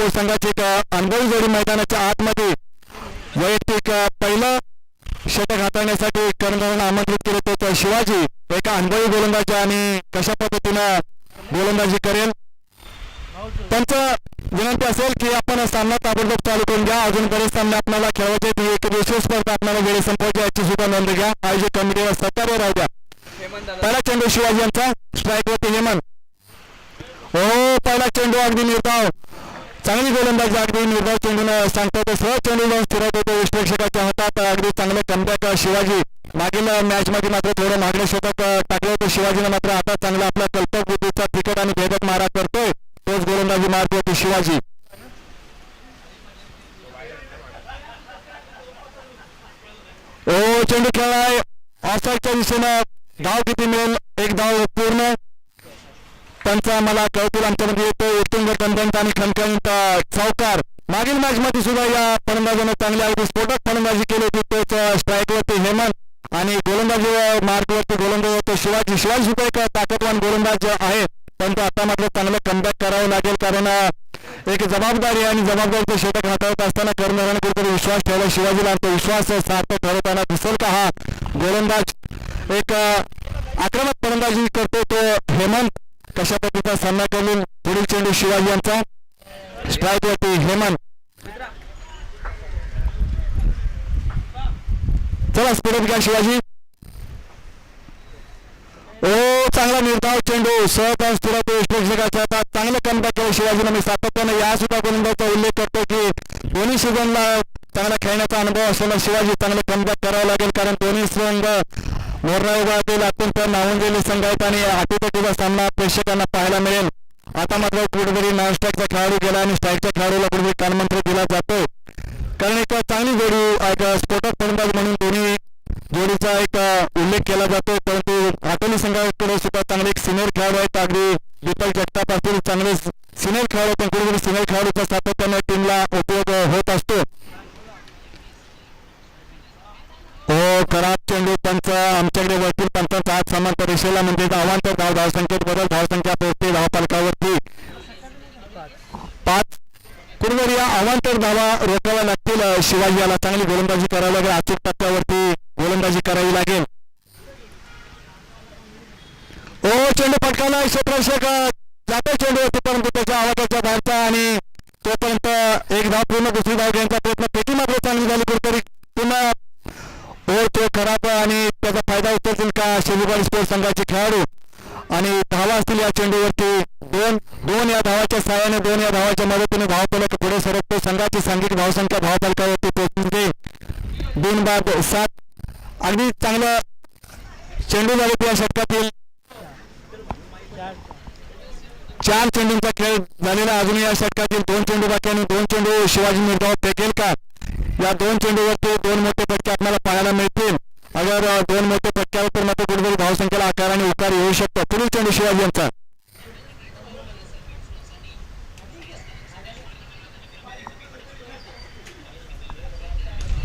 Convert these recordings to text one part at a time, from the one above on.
Sports संघाची एक अनुभवी जोडी मैदानाच्या आतमध्ये वैयक्तिक पहिलं षटक हाताळण्यासाठी कर्णधारांना आमंत्रित केले तो शिवाजी एका अनुभवी गोलंदाज आणि कशा पद्धतीनं गोलंदाजी करेल. त्यांचं विनंती असेल की आपण सामना ताबडतोब चालू करून घ्या. अजून बरेच सामने आपल्याला खेळवायचे. ती एक दिवसीय स्पर्धा आपल्याला वेळेत संपवायची याची सुद्धा नोंद घ्या. आयोजक कमिटीवर सत्तावर राहू द्या. पहिला चेंडू शिवाजी यांचा स्ट्राईकवरती हेमंत. हो पहिला चेंडू अगदी निर्धाव चांगली गोलंदाजी अगदी निर्धाव चेंडून सांगतो तो सहज चेंडू जाऊन स्थिरत होतो विश्लेषकाच्या हातात. अगदी चांगलं कमबॅक शिवाजी. मागील मॅच मध्ये मात्र थोडं मागणं शतक टाकलं होतं शिवाजीनं. मात्र आता चांगला आपला कल्पक बुद्धीचा क्रिकेट आणि भेदक मारा करतोय. तोच गोलंदाजी मारतो होती शिवाजी. ओ चेंडू खेळलाय ऑफसाईडच्या दिशेनं. धाव किती मिळेल? एक धाव पूर्ण. त्यांचा मला कळतील आमच्यामध्ये येतो उत्तुंग कंदंत आणि खणखणीत चौकार. मागील मॅच मध्ये सुद्धा या फलंदाजाने चांगली अगदी स्फोटक फलंदाजी केली होती. तोच स्ट्राईकवरती हेमंत आणि गोलंदाजी मार्गवरती गोलंदाज होतो शिवाजी. शिवाजी सुद्धा एक ताकदवान गोलंदाज आहे. परंतु आता मात्र चांगलं कमबॅक करावं लागेल कारण एक जबाबदारी आणि जबाबदारीचं षटक हाताळत असताना कर्णधाराने कुठेतरी विश्वास ठेवला शिवाजीला. तो विश्वास सार्थक ठरवताना दिसेल का हा गोलंदाज एक आक्रमक फलंदाजी करतो तो हेमंत. कशा पद्धतीचा सामना करून पुढील चेंडू शिवाजी यांचा स्ट्राईकवरती हेमंत. चला स्पीडअप घ्या शिवाजी. ओ चांगला निर्धाव चेंडू सहज स्थिरतो विश्लेषकाच्या हातात. चांगलं कमबॅक केलं शिवाजीनं. मी सातत्याने या सुद्धा गोलंदाजाचा उल्लेख करतो की दोन्ही सीझनला चांगला खेळण्याचा अनुभव असलेला शिवाजी चांगलं कमबॅक करावं लागेल कारण दोन्ही संघ मोरणा विभागातील अत्यंत नावंजलेले संघ आहेत आणि अटीतटीचा सामना प्रेक्षकांना पाहायला मिळेल. आता मात्र कुठेतरी नॉन स्ट्राईकचा खेळाडू गेला आणि स्ट्राईकच्या खेळाडूला कुठेतरी कानमंत्र दिला जातो कारण एक चांगली जोडी एक स्फोटक फलंदाज म्हणून दोन्ही जोडीचा एक उल्लेख केला जातो. परंतु आटोली संघाकडे सुद्धा चांगले एक सिनियर खेळाडू आहेत. अगदी दीपक जगताप असतील चांगले सिनियर खेळाडू पण कुठेतरी सिनियर खेळाडूचा सातत्याने टीमला उपयोग होत असतो. हो खराब चेंडू पंच आमच्याकडे वरतील पंचांचा हात समांतर रेषेला म्हणजे अवांतर धावसंख्येत बदल. धावसंख्या पोहोचते धावफलकावरती 5. कुठेतरी या अवांतर धावा रोखाव्या लागतील. शिवाजी याला चांगली गोलंदाजी करावी लागेल. अचूक टप्प्यावरती गोलंदाजी करावी लागेल. ओ चेंडू फटकावला क्षेत्ररक्षक जातो चेंडू होतो परंतु त्याच्या आवाजाच्या बाहेरचा आणि तोपर्यंत एक धाव पूर्ण दुसरी धाव घेण्याचा प्रयत्न पेटी मात्र चांगली झाली. कुठेतरी पुन्हा हो तो खराब आणि त्याचा फायदा उचलतील का शेलीबाई स्पोर्ट्स संघाचे खेळाडू आणि धावा असतील या चेंडूवरती. दोन या धावाच्या सहाय्याने 2 या धावाच्या मदतीने धावफलक पुढे सरकतो. संघाची सांघिक धावसंख्या धावफलकावरती पोहोचते 2/7. अगदी चांगलं चेंडू झाले या षटकातील 4 चेंडूंचा खेळ झालेला. अजून या षटकातील 2 चेंडू बाकी आणि 2 चेंडू शिवाजी निर्धाव फेकेल का? या 2 चेंडूवरती 2 मोठे फटके आपल्याला पाहायला मिळतील. अगर 2 मोठे फटक्यावर तर मात्र कुठेतरी धावसंख्येला आकार आणि उकार येऊ शकतो. पुढील चेंडू शिवाजी यांचा.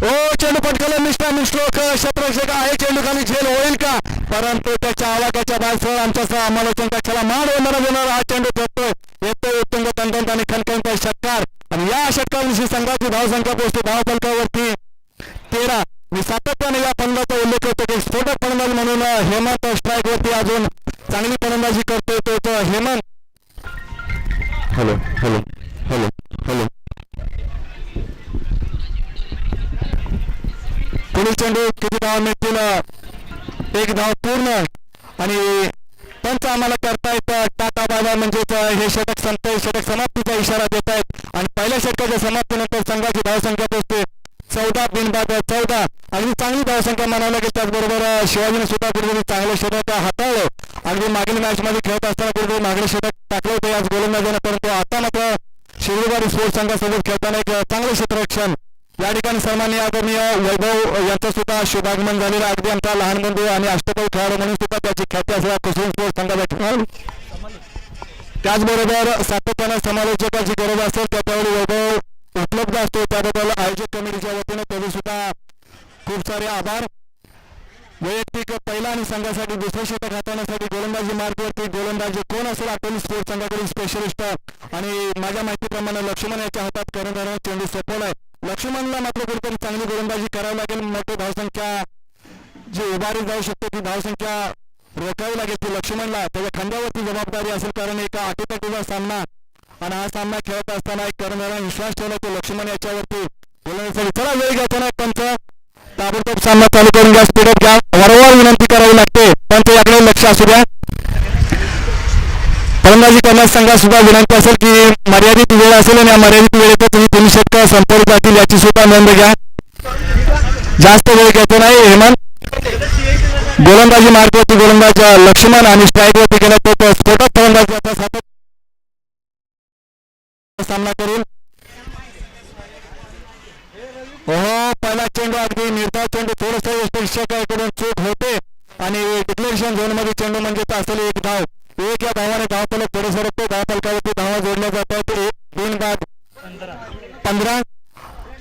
ओ चेंडू फटकाला मिस्ट्रोक क्षेत्ररक्षक आहे. चेंडू खाली झेल होईल का? परंतु त्याच्या आवाजाच्या बाहेर आमच्या आम्हाला कक्षाला माड होणार हा चेंडू फेकतोय. येतोय उत्तुंग तंतंत आणि खणखणीचा षटकार आणि या षटकाविषयी संघाची धावसंख्या पोहोचते धावफलकावरती 13. मी सातत्याने या फलंदाजाचा उल्लेख करतो की स्फोटक फलंदाज म्हणून हेमंत स्ट्राईकवरती अजून चांगली फलंदाजी करतोय तो Hemant. Hello hello hello hello. पुढील चेंडू किती धावा मिळतील? 1 धाव पूर्ण आणि पंच आम्हाला करतायत टाटा बाय म्हणजेच हे षटक संपतंय. षटक समाप्तीचा इशारा देत आहेत आणि पहिल्या षटकाच्या समाप्तीनंतर संघाची धावसंख्या पोहोचते 14/14. अगदी चांगली धावसंख्या म्हणावं लागेल. त्याचबरोबर शिवाजीने सुद्धा कुठेतरी चांगलं षटक हाताळलं. अगदी मागील मॅच मध्ये खेळत असताना कुठेतरी मागणी षटक टाकलं होतं याच गोलंदाजाने. परंतु आता मात्र शिवबारी स्पोर्ट्स संघासोबत खेळताना एक चांगलं क्षेत्ररक्षण या ठिकाणी सन्माननीय आदरणीय वैभव यांचं सुद्धा शुभागमन झालेलं. अगदी आमचा लहान बंधू आणि अष्टपैलू खेळाडू म्हणून सुद्धा त्याची ख्याती असलेला कुसुम स्पोर्ट्स संघाचा खेळाडू. त्याचबरोबर सातत्याने समालोचकाची गरज असेल त्यावेळी वैभव उपलब्ध असतो. त्याबद्दल आयोजक कमिटीच्या वतीने त्याचे सुद्धा खूप सारे आभार. वैयक्तिक पहिला आणि संघासाठी दुसरं षटक हाताळण्यासाठी गोलंदाजी मार्गवरती गोलंदाजी कोण असेल अटल स्पोर्ट्स संघाकडील स्पेशलिस्ट आणि माझ्या माहितीप्रमाणे लक्ष्मण याच्या हातात कर्णधाराने चेंडू सोपवलाय. लक्ष्मणला मात्र कुठेतरी चांगली गोलंदाजी करावी लागेल. मोठी धावसंख्या जी उभारी जाऊ शकते ती धावसंख्या रोखावी लागेल ती लक्ष्मणला त्याच्या खांद्यावरती जबाबदारी असेल कारण एका अटीतटीचा सामना आणि हा सामना खेळत असताना एक कर्णधाराने विश्वास ठेवला की लक्ष्मण याच्यावरती गोलंदाजी. चला वेळ घ्यायचा नाही पंच ताबडतोब सामना चालू करून घ्या. स्पीडअप घ्या. वारंवार विनंती करावी लागते पंच याकडे लक्ष असू द्या. फलंदाजी करण्यास संघात सुद्धा विनंती असेल की मर्यादित वेळ असेल आणि या मर्यादित वेळेत तुम्ही 3 षटकं संपवली जातील याची सुद्धा नोंद घ्या. जास्त वेळ घेतो नाही. हेमंत गोलंदाजी मार्गवरती गोलंदाज लक्ष्मण आणि स्ट्राईकवरती गेला तो स्फोटक फलंदाजी सातत्य सामना करून पहिला चेंडू अगदी निर्धाव चेंडू थोडंसं यष्टीकडून चूक होते आणि डिक्लेरेशन झोन मध्ये चेंडू म्हणजे असेल एक धाव. एक या धावाने धावफलक पुढे सरकतो. धावफलकावरती धावा जोडल्या जातात. 2 बाद 15.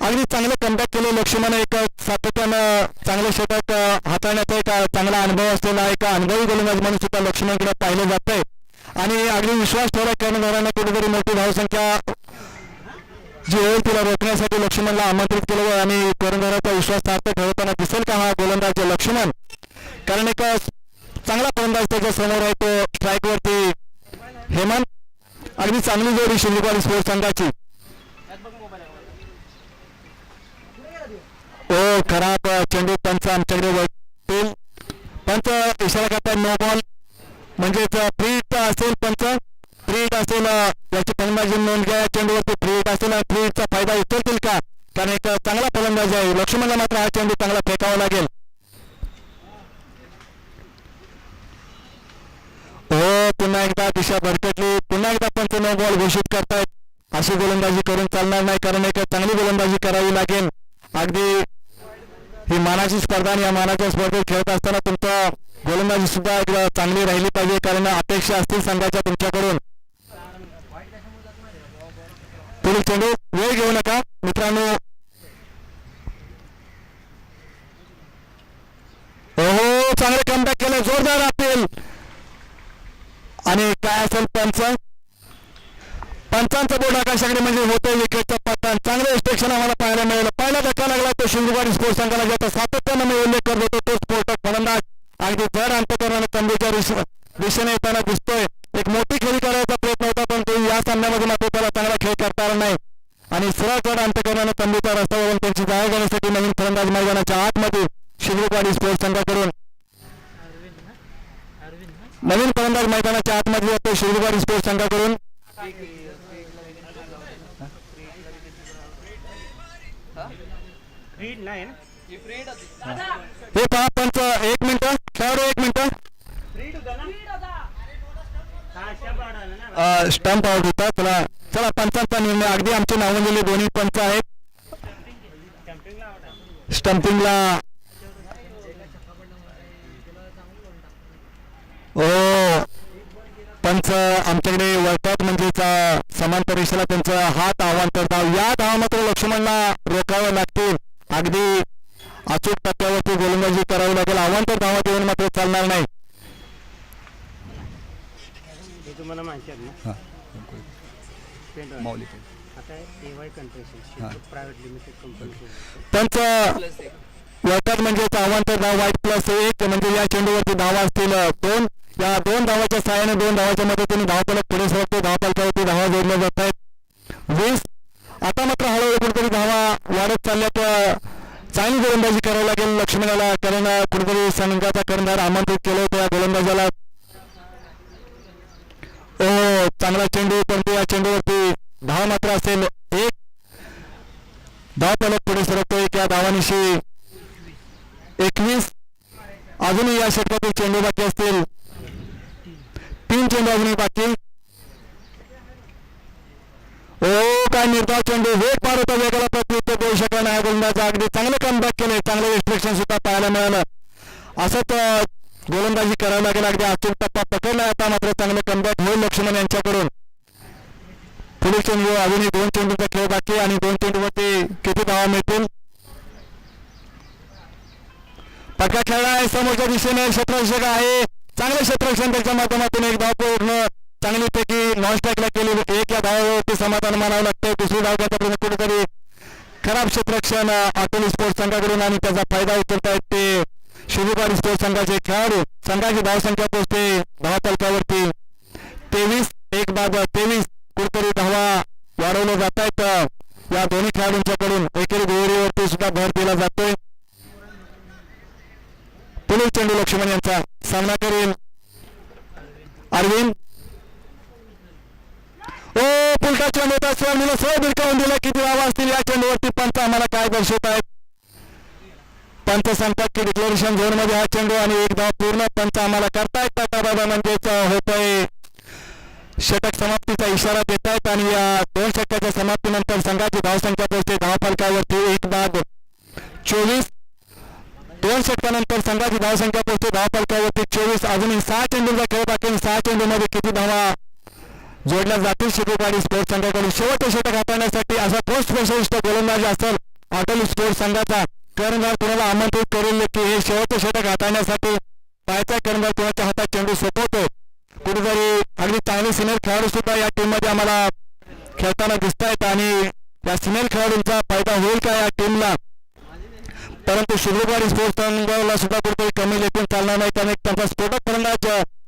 अगदी चांगलं कमबॅक केलं लक्ष्मण. एक सातत्यानं चांगले षटक हाताळण्याचा एक चांगला अनुभव असलेला एक अनुभवी गोलंदाज म्हणून सुद्धा लक्ष्मणकडे पाहिलं जातंय आणि अगदी विश्वास ठेवला कर्णधाराने कुठेतरी मोठी धावसंख्या जी होईल तिला रोखण्यासाठी लक्ष्मणला आमंत्रित केलं आणि कर्णधाराचा विश्वास सार्थ ठेवताना दिसेल का हा गोलंदाज लक्ष्मण कारण एक चांगला फलंदाज त्याच्या समोर आहे तो स्ट्राईकवरती हेमंत. अगदी चांगली जोडी शिंदे स्पोर्ट्स संघाची. खराब चेंडू पंच आमच्याकडे वळतील. पंच इशारा करतात नो बॉल म्हणजेच फ्री हिट असेल. पंच फ्री हिट असेल याची फलंदाजी नोंद घ्या. चेंडूवरती फ्री हिट असेल फ्री हिटचा फायदा उचलतील का कारण एक चांगला फलंदाज आहे लक्ष्मणला मात्र हा चेंडू चांगला फेकावा लागेल. पुन्हा एकदा दिशा भरकटली. पुन्हा एकदा पंच नो बॉल घोषित करतायत. अशी गोलंदाजी करून चालणार नाही कारण एक चांगली गोलंदाजी करावी लागेल. अगदी ही मानाची स्पर्धा आणि या मानाच्या स्पर्धेत खेळत असताना तुमचा गोलंदाजी सुद्धा एकदा चांगली राहिली पाहिजे कारण अपेक्षा असतील संघाच्या तुमच्याकडून. पुढील चेंडू वेळ घेऊ नका मित्रांनो. चांगले कमबॅक केलं. जोरदार अपील आणि काय असेल पंचांचा बोर्ड आकाशाकडे म्हणजे होते विकेटचा पतन. चांगलं एक्स्ट्रेक्शन आम्हाला पाहायला मिळालं. पहिला धक्का लागला तो शिंदे स्पोर्ट्स संघाला ज्याचा सातत्यानं मी उल्लेख करत होतो तो स्फोटक फलंदाज अगदी जड अंतकरणाने तंबूच्या दिशेने येताना दिसतोय. एक मोठी खेळी करायचा प्रयत्न होता पण तो या सामन्यामध्ये मात्र त्याला चांगला खेळ करता आला नाही आणि सरळ जड अंतकरणाने तंबूच्या रस्त्यावरून त्यांची जागा घेण्यासाठी नवीन फलंदाज मैदानाच्या आतमध्ये शिंदे स्पोर्ट्स संघाकडून नवीन फलंदाज मैदानाच्या आतमध्ये येतो शिंदे स्पोर्ट्स संघाकडून. हे पहा पंच 1 मिनिट खेळाडू 1 मिनिट स्टंप आउट होता. चला पंचांचा निर्णय अगदी आमचे नावलेले दोन्ही पंच आहेत. स्टंपिंगला पंच आमच्याकडे वळतात म्हणजेच समांतर रेषेला त्यांचा हात अवांतर धाव. या धावा मात्र लक्ष्मणला रोखावं लागतील. अगदी अचूक टप्प्यावरती गोलंदाजी करावी लागेल. अवांतर धावा देऊन मात्र चालणार नाही. तुम्हाला माहिती आहे ना त्यांचं वळतात म्हणजेच अवांतर धाव वाईट +1 म्हणजे या चेंडूवरती धावा असतील 2. या 2 धावाच्या सहाय्याने 2 धावाच्या मदतीने धावफलक पुढे सरकते. धावफलकावरती धावा जोडल्या जात आहेत 20. आता मात्र हळूहळू कुठेतरी धावा वाढत चालल्यात. चांगली गोलंदाजी करावी लागेल लक्ष्मणाला कारण कुठेतरी संघाचा कर्णधार आमंत्रित केलं होतं या गोलंदाजाला. चांगला चेंडू परंतु या चेंडूवरती धाव मात्र असेल 1. धावफलक पुढे सरकतोय. या धावानिशी 21. अजूनही या षटकातील चेंडू बाकी असतील. 3 चेंडू अजूनही बाकी. काय निर्धाव चेंडू वेग पार होता. वेगाला प्रत्युत्तर देऊ शकला नाही गोलंदाज. अगदी चांगलं कमबॅक केले. चांगलं रिस्ट्रिक्शन सुद्धा पाहायला मिळालं. असंच गोलंदाजी करावी लागेल. अगदी अचूक टप्पा पकडला. आता मात्र चांगलं कमबॅक होईल लक्ष्मण यांच्याकडून. पुढील चेंडू अजूनही 2 चेंडूचा खेळ बाकी आणि 2 चेंडूवरती किती धावा मिळतील फटका खेळला आहे समोरच्या दिशेने क्षेत्ररक्षक आहे चांगले क्षेत्ररक्षण त्याच्या माध्यमातून एक धाव पूर्ण चांगलीपैकी नॉन स्ट्राईकला केली एक या धावावरती समाधान मानावं लागतंय दुसरी धाव घेण्यापर्यंत कुठेतरी खराब क्षेत्ररक्षण अकोली स्पोर्ट्स संघाकडून आणि त्याचा फायदा उचलतायत ते शिवबारी स्पोर्ट्स संघाचे खेळाडू संघाची धावसंख्या पोहोचते धावफलकावरती 23 एक बाद 23 कुठेतरी धावा वाढवल्या जात आहेत या दोन्ही खेळाडूंच्याकडून एकेरी दुहेरीवरती सुद्धा भर दिला जातोय पुढील चेंडू लक्ष्मण यांचा सामना करेल अरविंद ओ पुलटा चेंडू होता स्वर्णीला सरळ भिरकावून दिला किती धावा असतील या चेंडूवरती पंच आम्हाला काय दर्शवत आहेत पंच सांगतात की डिक्लेरेशन झोन मध्ये हा चेंडू आणि एक धाव पूर्ण पंच आम्हाला करतायत टाकाबाबा म्हणजेच होतोय षटक समाप्तीचा इशारा देत आहेत आणि या 2 षटकाच्या समाप्तीनंतर संघाची धावसंख्या पोहोचते धावफलकावरती 1 बाद 24 2 षटकानंतर संघाची धावसंख्या पोहोचते धावफलकावरती 24 अजूनही 6 चेंडूंचा खेळ बाकी 6 चेंडूमध्ये किती धावा जोडल्या जातील शिवगाडी स्पोर्ट्स संघाकडून शेवटचे षटक हाताळण्यासाठी असा ठोस स्पेशलिस्ट गोलंदाज असेल अकोली स्पोर्ट्स संघाचा कर्णधार कुणाला आमंत्रित करेल की हे शेवटचे षटक हाताळण्यासाठी पायचा कर्णधार कुणाच्या हातात चेंडू सोपवतो कुठेतरी अगदी चांगले सिनियर खेळाडू सुद्धा या टीम मध्ये आम्हाला खेळताना दिसत आहेत आणि या सिनियर खेळाडूंचा फायदा होईल का या टीमला परंतु शिवगाडी स्पोर्ट्स संघाला सुद्धा कुठेतरी कमी लेखून चालणार नाही कारण त्यांचा स्फोटक फलंदाज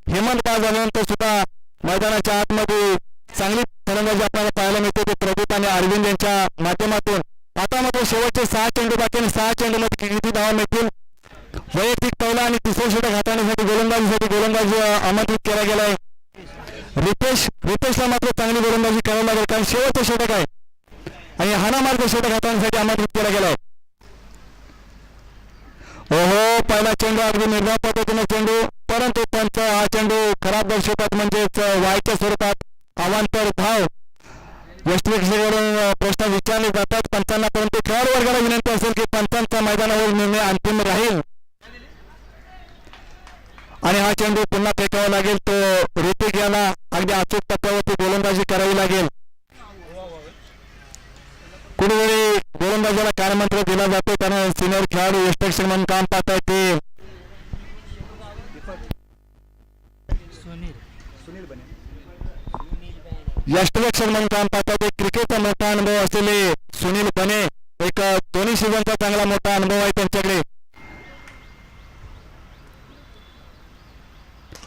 हेमंत बाद झाल्यानंतर सुद्धा मैदानाच्या आतमध्ये चांगली फलंदाजी आपल्याला पाहायला मिळते ते प्रदीप आणि अरविंद यांच्या माध्यमातून आता मात्र शेवटचे 6 चेंडू बाकी आणि 6 चेंडूमध्ये किती धावा मिळतील वैयक्तिक पहिला आणि तिसरा षटक हाताळण्यासाठी गोलंदाज आमंत्रित केला गेलाय रितेशला मात्र चांगली गोलंदाजी करावी लागेल कारण शेवटचं षटक आहे आणि हाणामार्ग षटक हाताळण्यासाठी आमंत्रित केला गेलाय ओहो पहिला चेंडू अगदी निर्धाव पद्धतीने चेंडू परंतु पंच हा चेंडू खराब दर्शवतात म्हणजेच वायच्या स्वरूपात अवांतर धाव यष्टीकडून प्रश्न विचारले जातात पंचांना परंतु खेळाडू वर्गाला विनंती असेल की पंचांचा मैदानावर निर्णय अंतिम राहील आणि हा चेंडू पुन्हा फेकावा लागेल तो ऋतिक याला अगदी अचूक टप्प्यावरती गोलंदाजी करावी लागेल कुठेतरी गोलंदाजीला कार्यमंत्र दिला जातो कारण सिनियर खेळाडू यष्टरक्षक म्हणून काम पाहताय ते यष्टरक्षक म्हणून काम पाहतात एक क्रिकेटचा मोठा अनुभव असलेले सुनील बने एक दोन्ही सीझनचा चांगला मोठा अनुभव आहे त्यांच्याकडे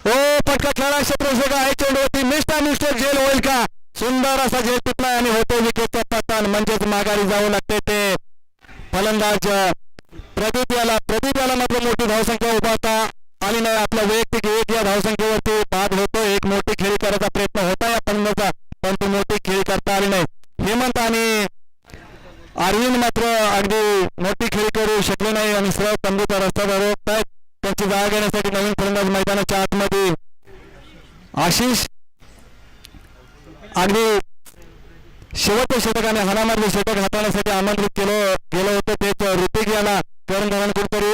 ओ पटका खेळा क्षेत्ररक्षक आहे चेंडूवरती मिस्टर झेल होईल का सुंदर असा झेल टिपला आणि होतो विकेटचा पतन म्हणजेच माघारी जावं लागते ते फलंदाज प्रदीप याला मात्र मोठी धावसंख्या उभारता आली नाही आपल्या वैयक्तिक एक या धावसंख्येवरती बाद होतो एक मोठी खेळी करायचा प्रयत्न होता या फलंदाजाचा परंतु मोठी खेळी करता आली नाही हेमंत आणि अरविंद मात्र अगदी मोठी खेळी करू शकले नाही आणि सरळ तंबूचा रस्ता धरवतायत त्यांची जागा घेण्यासाठी नवीन फलंदाज मैदानाच्या आतमध्ये आशिष अगदी शेवटच्या षटकाने हाणामार्ग षटक हाताळण्यासाठी आमंत्रित केलं गेलं होतं तेच ऋतिक याला कर्णधारांकडून कुठेतरी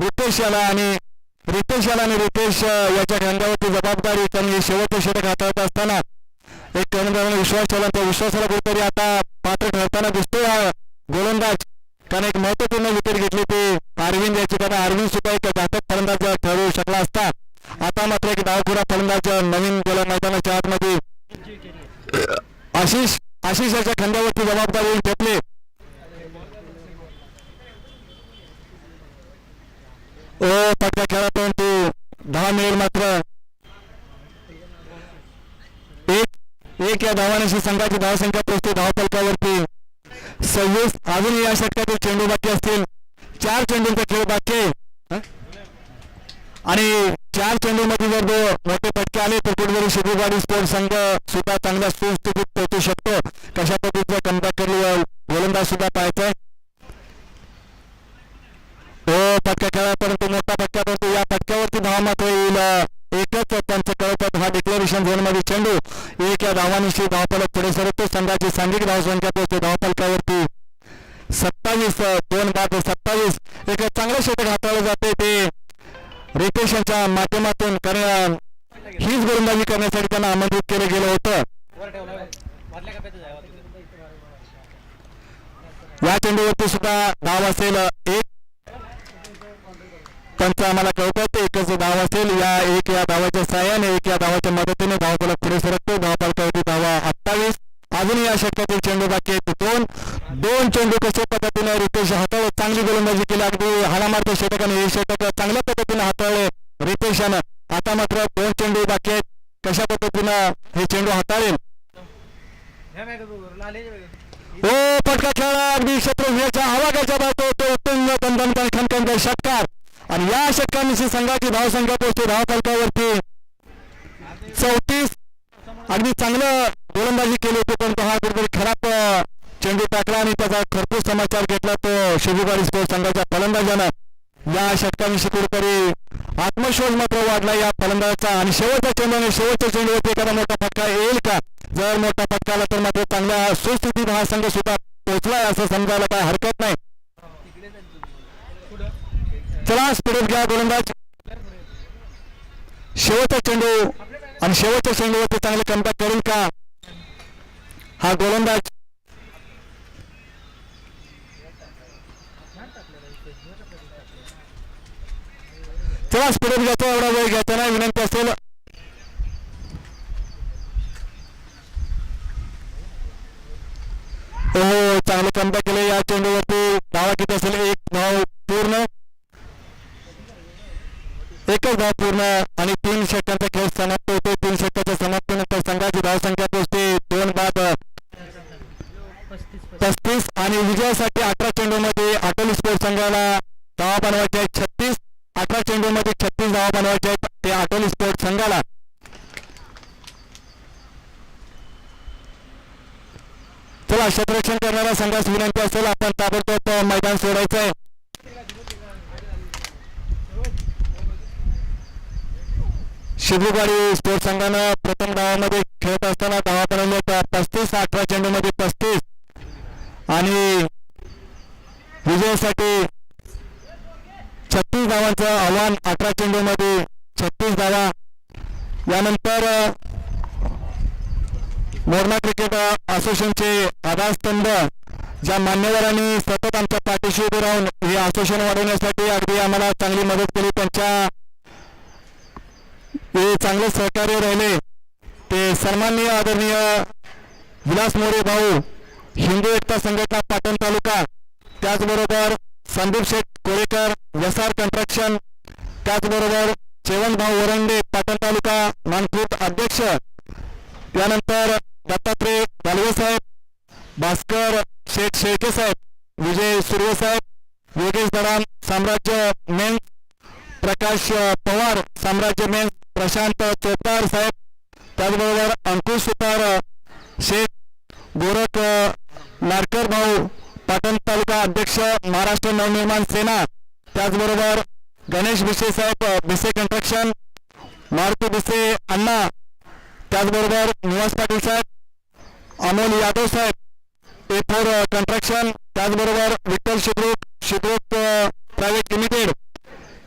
रितेश याला आणि रितेश याच्या खांद्यावरती जबाबदारी त्यांनी शेवटचे षटक हाताळत असताना एक कर्णधाराने विश्वास ठेवला त्या विश्वासाला कुठेतरी आता पात्र ठरताना दिसतोय हा गोलंदाज कारण एक महत्वपूर्ण विकेट घेतली ते अरविंद याची कारण अरविंद सुद्धा एक घातक फलंदाज ठरवू शकला असता आता मात्र एक डावखुरा फलंदाज नवीन गेला मैदानाच्या आतमध्ये आशिष याच्या खांद्यावरती जबाबदारी घेतली ओ पटका खेळापर्यंत 10 मिळेल मात्र एक या धावांशी संघाची धावसंख्या पोहोचते धावफलकावरती 26 अजून या षटकातील चेंडू बाकी असतील 4 चेंडूंचा खेळ बाकी आहे आणि 4 चेंडूमध्ये जर मोठे फटके आले तर कुठेतरी शिवगाडी स्पोर्ट्स संघ सुद्धा चांगल्या सुस्थितीत पोहोचू शकतो कशा पद्धतीचा कमबॅक गोलंदाज सुद्धा पाहायचा आहे तो फटका खेळापर्यंत मोठा फटका परंतु या फटक्यावरती धावा मात्र येईल एकच पंच कळतात हा डिक्लेरेशन झोन मध्ये चेंडू एक या धावांशी धावफलक पुढे सरकतो संघाची सांघिक धावसंख्या पोहोचते धावफलकावरती 27 2 बाद 27 एक चांगलं षटक हाताळलं जाते ते रितेश यांच्या माध्यमातून कारण हीच गोलंदाजी करण्यासाठी त्यांना आमंत्रित केलं गेलं होतं या चेंडूवरती सुद्धा धाव असेल एक धावांचं आम्हाला कळतात. एकच धाव असेल. या धावाच्या साह्याने, एक या धावाच्या मदतीने धावफलक पुढे सरकतो. धावफलकावरती धावा 28. अजूनही या षटकातील चेंडू बाकी आहेत. दोन चेंडू कशा पद्धतीने रितेश हाताळले, चांगली गोलंदाजी केली. अगदी हाणामारच्या षटकाने हे षटक चांगल्या पद्धतीने हाताळले रितेशानं. आता मात्र 2 चेंडू बाकी आहेत. कशा पद्धतीनं हे चेंडू हाताळेल. फटका खेळला अगदी क्षेत्रव्यूहाच्या आवाजाच्या बाजू तो उत्तुंग दणदणीत खणखणीत षटकार. आणि या षटकांशी संघाची धावसंख्या पोहोचते धावफलकावरती 34. अगदी चांगलं गोलंदाजी केली होती, पण हा कुठेतरी खराब चेंडू टाकला आणि त्याचा खरपूस समाचार घेतला तो शिवगाडी स्पोर्ट्स संघाच्या फलंदाजानं. या षटकांविषयी कुठेतरी आत्मविश्वास मात्र वाढला या फलंदाजाचा. आणि शेवटच्या चेंडूवरती एखादा मोठा फटका येईल का? जर मोठा फटका आला तर मात्र चांगल्या सुस्थितीत हा संघ सुद्धा पोहोचलाय असं समजायला काय हरकत नाही. चला स्पीडअप घ्या गोलंदाज. शेवटचा चेंडू आणि शेवटच्या चेंडूवरती चांगले कमबॅक करेल का हा गोलंदाज? चला स्पीडअप घ्यायचा, एवढा वेळ घ्यायचा नाही विनंती असेल. हो, चांगले कमबॅक केले या चेंडूवरती. धावा किती असेल? एकच धाव पूर्ण आणि 3 षटकांचा खेळ समाप्त होतो. 3 षटकाच्या समाप्तीनंतर संघाची धावसंख्या पोहोचते 2 बाद 35. आणि विजयासाठी 18 चेंडूमध्ये आटोली स्पोर्ट्स संघाला धावा बनवायच्या आहेत 36. 18 चेंडूमध्ये 36 धावा बनवायच्या आहेत ते आटोली स्पोर्ट्स संघाला. चला क्षेत्ररक्षण करणाऱ्या संघास विनंती असेल आपण ताबडतोब मैदान सोडायचं आहे. शिवगाडी स्पोर्ट्स संघानं प्रथम धावामध्ये खेळत असताना धावा बनवल्या 35. 18 चेंडूमध्ये 35 आणि विजयासाठी 36 धावांचं आव्हान. 18 चेंडूमध्ये 36 धावा. यानंतर मोरणा क्रिकेट असोसिएशनचे आधारस्तंभ ज्या मान्यवरांनी सतत आमच्या पाठीशी उभे राहून हे असोसिएशन वाढवण्यासाठी अगदी आम्हाला चांगली मदत केली, त्यांच्या हे चांगले सहकार्य राहिले ते सन्माननीय आदरणीय विलास मोरे भाऊ, हिंदू एकता संघटना पाटण तालुका, त्याचबरोबर संदीप शेठ कोळेकर SR कन्स्ट्रक्शन, त्याचबरोबर चेवण भाऊ वरंडे पाटण तालुका मानखुर्द अध्यक्ष, त्यानंतर दत्तात्रय दालवे साहेब, भास्कर शेठ शेळके साहेब, विजय सुर्वे साहेब, योगेश दराम साम्राज्य मेन्स, प्रकाश पवार साम्राज्य मेन्स, प्रशांत चोपदार साहेब, त्याचबरोबर अंकुश सुतार शेठ, गोरख नारकर भाऊ पाटण तालुका अध्यक्ष महाराष्ट्र नवनिर्माण सेना, त्याचबरोबर गणेश भिसे साहेब भिसे कन्स्ट्रक्शन, मारुती भिसे अण्णा, त्याचबरोबर निवास पाटील साहेब, अमोल यादव साहेब A4 कन्स्ट्रक्शन, त्याचबरोबर विठ्ठल शिद्रुक प्रायव्हेट लिमिटेड,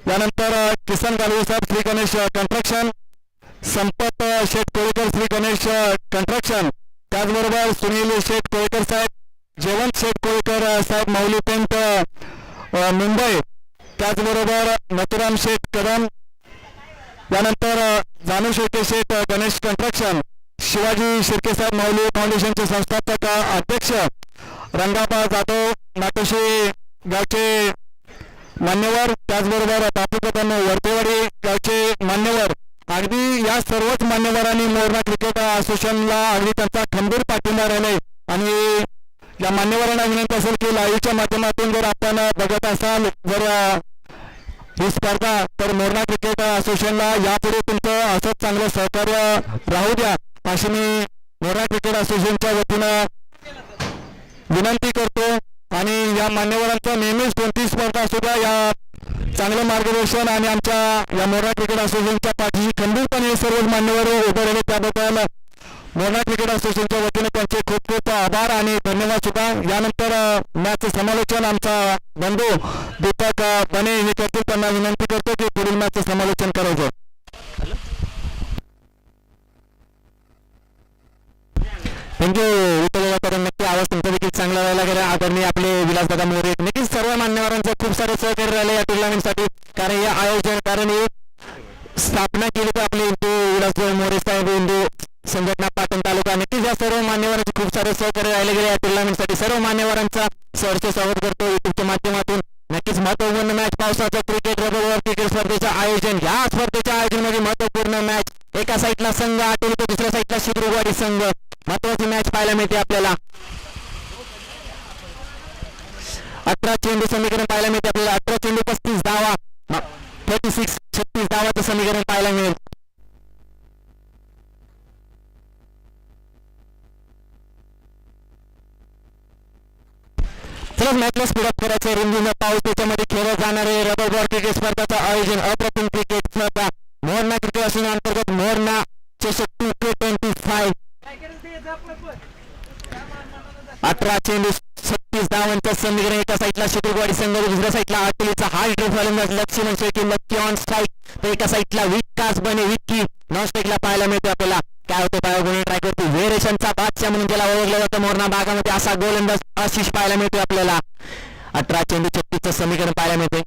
यानंतर किसन गालवे साहेब श्री गणेश कन्स्ट्रक्शन, संपत शेठ कोळेकर श्री गणेश कन्स्ट्रक्शन, त्याचबरोबर सुनील शेठ कोळेकर साहेब, जयवंत शेठ कोळेकर साहेब माऊली पेंट मुंबई, त्याचबरोबर नथुराम शेठ कदम, यानंतर जानू शेळके शेठ गणेश कन्स्ट्रक्शन, शिवाजी शिर्के साहेब माऊली फाउंडेशनचे संस्थापक अध्यक्ष, रंगाबा जाधव नाटोशी गावचे मान्यवर, त्याचबरोबर बापू कदम वर्तेवाडी गावचे मान्यवर, अगदी या सर्वच मान्यवरांनी मोरणा क्रिकेट असोसिएशनला अगदी त्यांचा खंबीर पाठिंबा राहिलाय. आणि या मान्यवरांना विनंती असेल की लाईव्हच्या माध्यमातून जर आपण बघत असाल जर ही स्पर्धा, तर मोरणा क्रिकेट असोसिएशनला यापुढे तुमचं असंच चांगलं सहकार्य राहू द्या अशी मी मोरणा क्रिकेट असोसिएशनच्या वतीनं विनंती करतो. आणि या मान्यवरांचं नेहमीच कोणतीही स्पर्धा असू द्या या चांगलं मार्गदर्शन आणि आमच्या या मोरणा क्रिकेट असोसिएशनच्या पाठीशी खंबीरपणे सर्व मान्यवर उभे राहिले त्याबद्दल मोरणा क्रिकेट असोसिएशनच्या वतीने त्यांचे खूप खूप आभार आणि धन्यवाद सुद्धा. यानंतर मॅचचं समालोचन आमचा बंधू दीपक बने हे करतील, त्यांना विनंती करतो की पुढील मॅचचं समालोचन करायचं. थँक्यू विठ्ठल करून नक्की आवाज तुमचा देखील चांगला राहिला गेला आदरणीय आपले विलासदादा मोरे नक्कीच सर्व मान्यवरांचं खूप सारे सहकार्य राहिले या टुर्नामेंटसाठी कारण हे आयोजन कारण हे स्थापना केली तर आपले हिंदू विलासदादा मोरे साहेब हिंदू संघटना पाटण तालुका नक्कीच या सर्व मान्यवरांचे खूप सारे सहकार्य राहिले गेले या टुर्नामेंटसाठी सर्व मान्यवरांचा सहर्ष स्वागत करतो युट्यूबच्या माध्यमातून नक्कीच महत्वपूर्ण मॅच पावसाच्या क्रिकेट रबर क्रिकेट स्पर्धेचं आयोजन या स्पर्धेच्या आयोजनामध्ये महत्वपूर्ण मॅच एका साईडला संघ आटोली तर दुसऱ्या साईडला शिद्रुगवाडी संघ महत्वाची मॅच पाहायला मिळते आपल्याला 18 चेंडू समीकरण पाहायला मिळते आपल्याला 18 चेंडू 35 धावा 36 धावाचं समीकरण पाहायला मिळेल चला मॅचला स्पीड अप करायचं रुंदीनं पाऊस त्याच्यामध्ये खेळत जाणारे रबर बॉल क्रिकेट स्पर्धाचं आयोजन अप्रतिम क्रिकेट स्पर्धा मोहना क्रिकेट असोसिएशन अंतर्गत मोहना चषक 2K25 18 चेंडू 36 धावांचं समीकरण एका साईडला शिद्रुगवाडी संघ दुसऱ्या साईडला आटोलीचा हार्ड फलंदाज Laxman Shetty lucky on strike तर एका साईडला विकास बने विक्की नॉन स्ट्राईकला पाहायला मिळते आपल्याला काय होतं बायोगुणी ट्राय करतो व्हेरिएशनचा बादशाह म्हणून ज्याला ओळखलं जातं मोरणा भागामध्ये असा गोलंदाज आशिष पाहायला मिळतो आपल्याला 18 चेंडू 36चं समीकरण पाहायला मिळते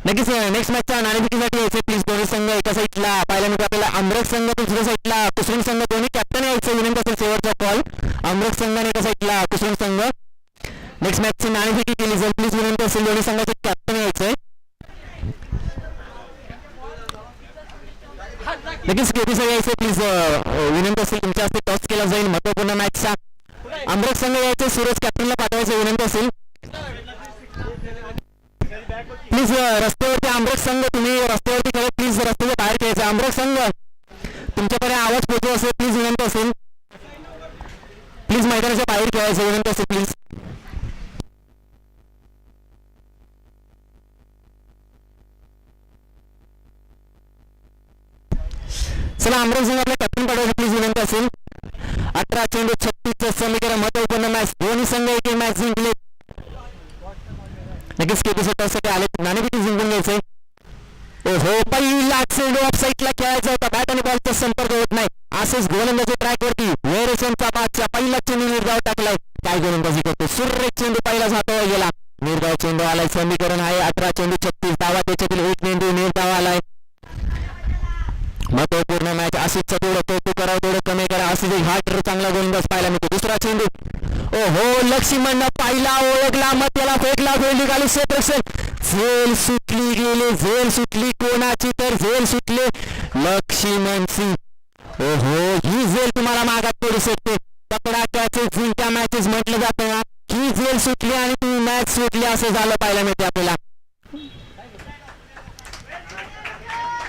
नक्कीच नेक्स्ट मॅचच्या नाणेफेकीसाठी यायचे प्लीज दोन्ही संघ एका साईडला पाहायला मिळतो आपल्याला अमृत संघ दुसऱ्या साईडला कुसुम संघ दोन्ही कॅप्टन यायचं विनंती असेल शेवटचा कॉल अमृत संघाने एका साईडला कुसुम संघ नेक्स्ट मॅचची नाणेफेकी केली जाईल प्लीज विनंती असेल दोन्ही संघाचे कॅप्टन यायचंय नक्कीच केपी संघ यायचे प्लीज विनंती असेल तुमच्या हस्ते टॉस केला जाईल महत्वपूर्ण मॅचचा अमृत संघ यायचे सूरज कॅप्टनला पाठवायचं विनंती असेल प्लीज रस्त्यावरती अमृत संघ तुम्ही रस्त्यावरती खेळत प्लीज रस्त्याच्या बाहेर खेळायचं अमृत संघ तुमच्याकडे आवाज पोहोचू असेल प्लीज विनंती असेल प्लीज मैदानाच्या बाहेर खेळायचं विनंती असेल प्लीज चला अमृत संघ आपल्या कॅप्टन पाठवायचं प्लीज विनंती असेल 18 चेंडू 36चं समीकरण महत्वपूर्ण मॅच दोन्ही संघ एक मॅच जिंकले नक्कीच केपी साठी आले नाणेफेकी जिंकून घ्यायचंय हो पहिला चेंडू ऑफ साईडला खेळायचा होता बॅट आणि बॉलचा संपर्क होत नाही असेच गोलंदाजी ट्रॅक वरती व्हेरिएशनचा बादशाह पहिला चेंडू निर्धाव टाकलाय काय गोलंदाजी करतो सुरेख चेंडू पहिलाच हातावर गेला निर्धाव चेंडू आलाय समीकरण आहे 18 चेंडू 36 धावा त्याच्यातील एक चेंडू निर्धाव आलाय महत्वपूर्ण मॅच अशीच थोडं कौतुक करावं थोडं कमी करा असेच एक हार्ड चांगला गोलंदाज पाहायला मिळतो दुसरा चेंडू हो लक्ष्मण पाहिला ओळखला मग त्याला फेकला फेल निघाली क्षेत्रक्षण झेल सुटली गेली झेल सुटली कोणाची तर झेल सुटले लक्ष्मण सिंग हो ही झेल तुम्हाला मागात पडू शकते पकडा कॅचेस जिंका मॅचेस म्हटलं जातं ना ही झेल सुटली आणि तुम्ही मॅच सुटली असं झालं पाहायला मिळते आपल्याला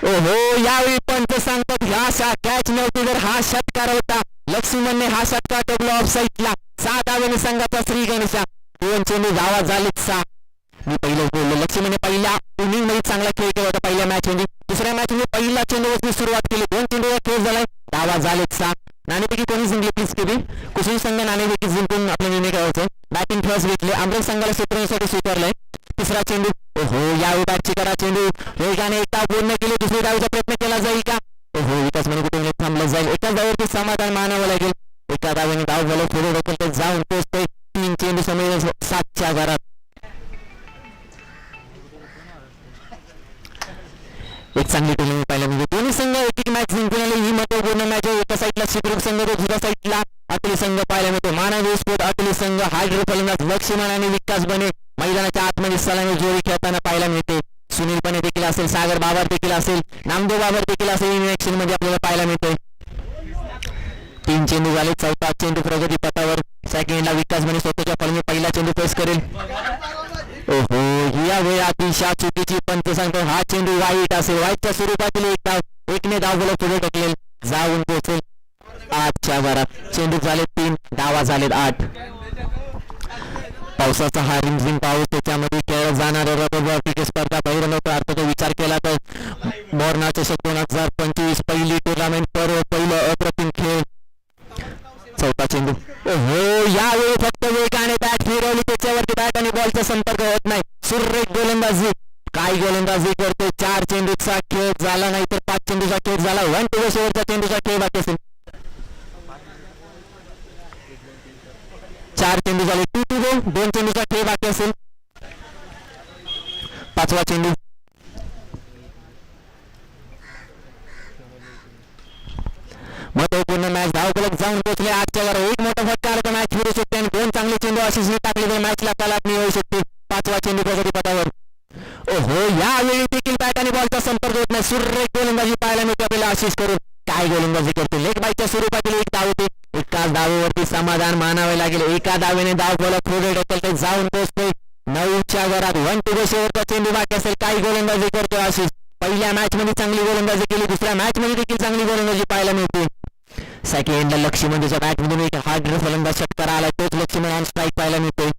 हो यावेळी पंच सांगतात ह्या कॅच नव्हती जर हा षटकार होता लक्ष्मणने हा षटकार टेबल ऑफ साईडला 7 धावांनी संघाचा श्री गणेशा 2 चेंडू धावा झालेत 6 मी पहिलं बोललो लक्ष्मणने पहिल्या इनिंग मध्ये चांगला खेळ केला होता पहिल्या मॅच मध्ये दुसऱ्या मॅच मध्ये पहिला चेंडूवरती सुरुवात केली 2 चेंडूवर खेळ झालाय धावा झालेत 6 नाणेफेकी कोणी जिंकली प्लीज केबी कुसुम संघ नाणेफेकी जिंकून आपले निर्णय करायचे बॅटिंग फर्स्ट घेतले अमृत संघाला क्षेत्रसाठी स्वीकारलंय तिसरा चेंडू हो यावेळी बॅटची करा चेंडू वेगाने एका पूर्ण केले दुसरी डावीचा प्रयत्न केला जाईल का हो विकास म्हणजे कुठे थांबलं जाईल एका धावेवरती समाधान मानावं लागेल एका धावेने धाव झालं पुढे ढकल तर जाऊन पोहोचतोय 3 चेंडू समीर 7च्या घरात एक चांगली टोर्नामेंट पाहायला म्हणजे दोन्ही संघ एक एक मॅच जिंकून आले ही महत्वपूर्ण मॅच आहे एका साईडला शिद्रुग संघ तर दुसऱ्या साईडला आटली संघ पाहायला मिळतो मानव स्पोर्ट आटली संघ हार्ड फलंदाज लक्ष्मण आणि विकास बने मैदानाच्या आतमध्ये सलामी जोडी खेळताना पाहायला मिळते सुनील पणे देखील असेल सागर बाबर देखील असेल नामदेव बाबर देखील असेल ऍक्शन मध्ये आपल्याला पाहायला मिळते 3 चेंडू झाले 4था चेंडू प्रगती पथावर सेकंडला विकास बने स्वतःच्या फलंदाजी पहिला चेंडू पेस करेल ओहो या वेळी अतिशय चुकीची पंच सांगतो हा चेंडू वाईट असेल वाईटच्या स्वरूपातील एक धाव एकने धाव बोला पुढे ढकलेल जाऊन पोहोचेल 8च्या घरात चेंडू झाले 3 धावा झालेत 8 पावसाचा हा रिमझिम पाऊस त्याच्यामध्ये खेळ जाणाऱ्या रबर क्रिकेट स्पर्धा बहिरंगाचा अर्थाचा विचार केला तर मोरणा चषक 2025 पहिली टुर्नामेंट पहिलं अप्रतिम खेळ 4था चेंडू हो यावेळी फक्त वेगाने बॅट फिरवली त्याच्यावरती बॅट आणि बॉलचा संपर्क होत नाही सुरेख गोलंदाजी काय गोलंदाजी करतो 4 चेंडूचा खेळ झाला नाही तर 5 पूर्ण मॅच धावफलक जाऊन पोहोचले. आजच्या वर एक मोठा फटका आला तर मॅच फिरू शकते आणि 2 चांगले चेंडू आशिषने टाकले तर मॅचला कलाटणी येऊ शकते. 5वा चेंडू प्रगतीपथावर. ओहो, यावेळी देखील बॅट आणि बॉलचा संपर्क होत नाही. सुरेख गोलंदाजी पाहायला मिळते आपल्याला आशिष करून. काय गोलंदाजी करते. लेग बायच्या स्वरूपातील एक धाव होते. एकाच धावेवरती समाधान मानावे लागेल. एका धावेने धावफलक पुढे ढकलते जाऊन पोहोचते 9च्या घरात. 1 to go शेवटचा चेंडू बाकी असेल. काही गोलंदाजी करतो आशिष. पहिल्या मॅच मध्ये चांगली गोलंदाजी केली. दुसऱ्या मॅच मध्ये देखील चांगली गोलंदाजी पाहायला मिळते. सेकंडला लक्ष्मणच्या बॅटमधून एक हार्ड फलंदाज षटकार आला. तोच लक्ष्मण ऑन स्ट्राईक पाहायला मिळते.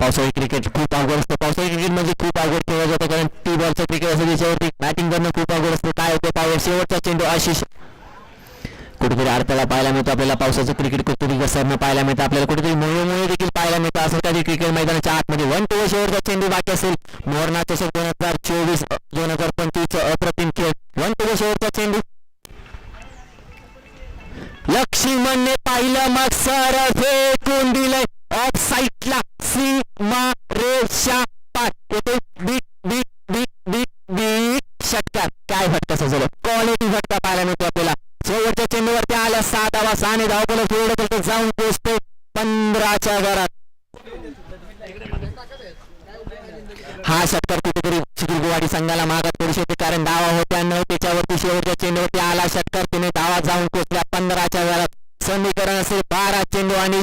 पावसाळी क्रिकेट खूप अवघड असतं. पावसाळी क्रिकेट म्हणजे खूप अवघड खेळलं जातं कारण टी बॉलचं क्रिकेट असं त्याच्यावरती बॅटिंग करणं खूप अवघड असतं. काय होतं पावर शेवटचा चेंडू आशिष. कुठेतरी अडथळा पाहायला मिळतो आपल्याला. पावसाचं क्रिकेट कुठेतरी घसरणं पाहायला मिळतं आपल्याला. कुठेतरी मुळे देखील पाहायला मिळतं. असं काही क्रिकेट मैदानाच्या आतमध्ये 1 to go शेवटचा चेंडू बाकी असेल. मोरणा चषक 2024-2025 अप्रतिम खेळ. 1 to go शेवटचा चेंडू. लक्ष्मणने पाहिलं मग सरळ फेकून दिलंय ऑफ साईडला. सीमा रेषा पार होते. Big big big big big षटकार. काय फटका सजवलं. क्वालिटी फटका पाहायला मिळतो आपल्याला. शेवटच्या चेंडूवरती आल्या 6 धावा. 6 धावफलक पुढे ढकलते जाऊन पोहोचते 15च्या घरात. हा षटकार कुठेतरी चित्रगुवाडी संघाला मागात पडू शकते कारण धावा होत्या 9. त्याच्यावरती शेवटच्या चेंडूवरती आला षटकार. त्याने धावा जाऊन पोहोचल्या 15च्या घरात. समीकरण असेल 12 चेंडू आणि